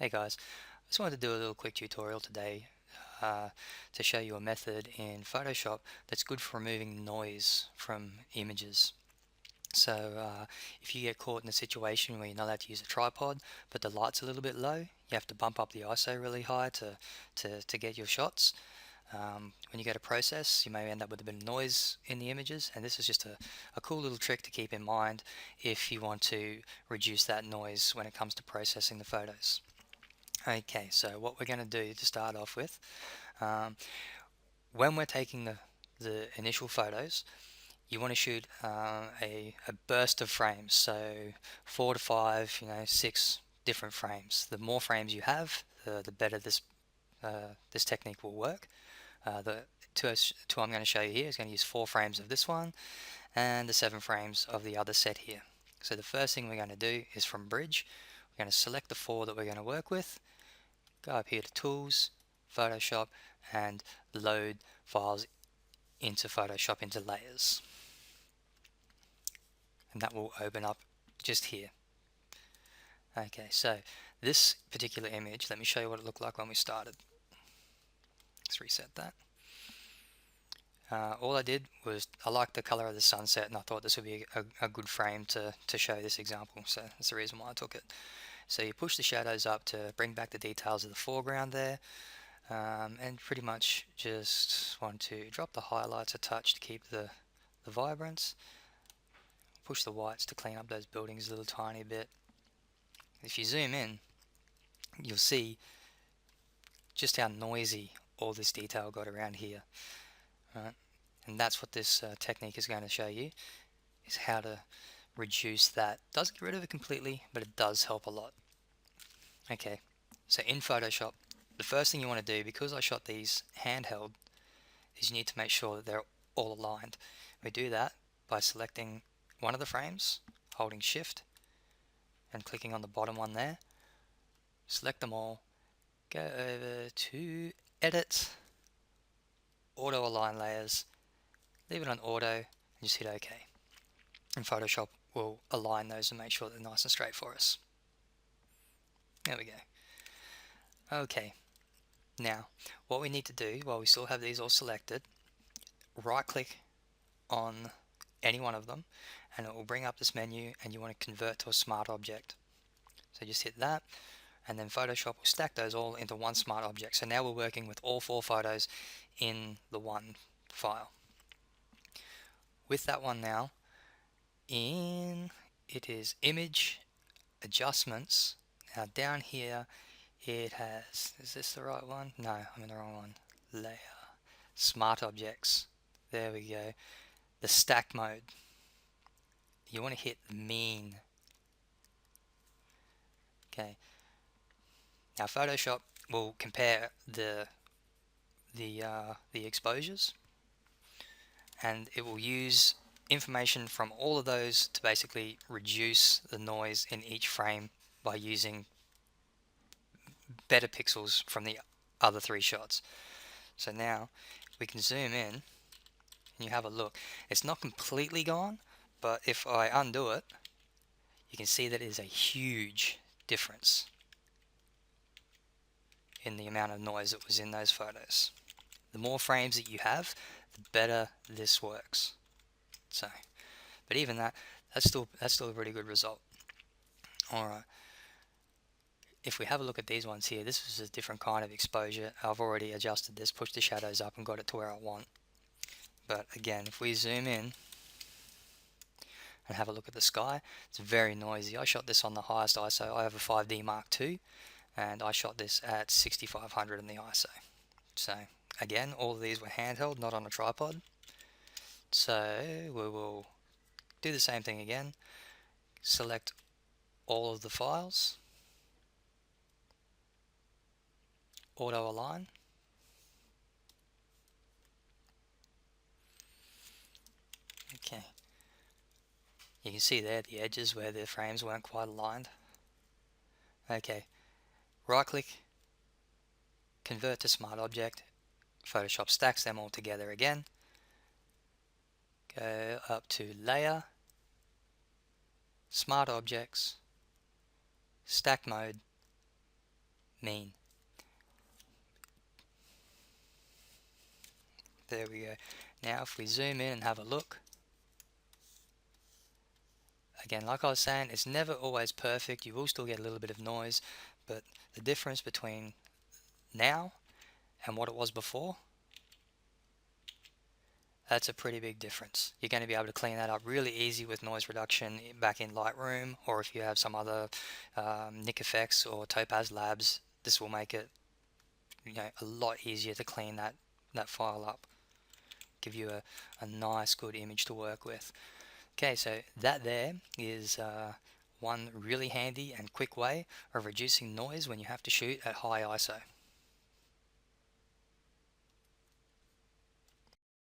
Hey guys, I just wanted to do a little quick tutorial today to show you a method in Photoshop that's good for removing noise from images. So if you get caught in a situation where you're not allowed to use a tripod, but the light's a little bit low, you have to bump up the ISO really high to get your shots. When you go to process, you may end up with a bit of noise in the images, and this is just a cool little trick to keep in mind if you want to reduce that noise when it comes to processing the photos. Okay, so what we're going to do to start off with, um, when we're taking the initial photos, you want to shoot a burst of frames, so 4 to 5, 6 different frames. The more frames you have, the better this technique will work. The two I'm going to show you here is going to use 4 frames of this one and the 7 frames of the other set here. So the first thing we're going to do is from bridge, we're going to select the 4 that we're going to work with. Go up here to Tools, Photoshop, and load files into Photoshop into layers. And that will open up just here. Okay, so this particular image, let me show you what it looked like when we started. Let's reset that. All I did was, I liked the color of the sunset and I thought this would be a good frame to show this example, so that's the reason why I took it. So you push the shadows up to bring back the details of the foreground there. And pretty much just want to drop the highlights a touch to keep the vibrance. Push the whites to clean up those buildings a little tiny bit. If you zoom in, you'll see just how noisy all this detail got around here. Right? And that's what this technique is going to show you, is how to reduce that. Doesn't get rid of it completely, but it does help a lot. Okay, so in Photoshop, the first thing you want to do, because I shot these handheld, is you need to make sure that they're all aligned. We do that by selecting one of the frames, holding Shift, and clicking on the bottom one there. Select them all, go over to Edit, Auto Align Layers, leave it on Auto, and just hit OK. And Photoshop will align those and make sure they're nice and straight for us. There we go. Okay, now what we need to do, while we still have these all selected, right click on any one of them and it will bring up this menu, and you want to convert to a smart object. So just hit that, and then Photoshop will stack those all into one smart object. So now we're working with all 4 photos in the one file. With that one now, it is Image, Adjustments. Now down here it has, is this the right one? No, I'm in the wrong one. Layer, Smart Objects. There we go. The stack mode. You want to hit mean. Okay. Now Photoshop will compare the exposures, and it will use information from all of those to basically reduce the noise in each frame by using better pixels from the other 3 shots. So now we can zoom in and you have a look. It's not completely gone, but if I undo it, you can see that it is a huge difference in the amount of noise that was in those photos. The more frames that you have, the better this works. So, but even that's still a pretty good result. Alright, if we have a look at these ones here, this is a different kind of exposure. I've already adjusted this, pushed the shadows up and got it to where I want. But again, if we zoom in and have a look at the sky, it's very noisy. I shot this on the highest ISO. I have a 5D Mark II, and I shot this at 6500 in the ISO. So again, all of these were handheld, not on a tripod. So we will do the same thing again. Select all of the files, auto align, okay. You can see there the edges where the frames weren't quite aligned. Okay, right click, convert to smart object. Photoshop stacks them all together again. Go up to layer, smart objects, stack mode, mean. There we go. Now if we zoom in and have a look, again, like I was saying, it's never always perfect. You will still get a little bit of noise, but the difference between now and what it was before, that's a pretty big difference. You're going to be able to clean that up really easy with noise reduction back in Lightroom, or if you have some other Nik Effects or Topaz Labs, this will make it, you know, a lot easier to clean that file up. Give you a nice good image to work with. Okay, so that there is one really handy and quick way of reducing noise when you have to shoot at high ISO.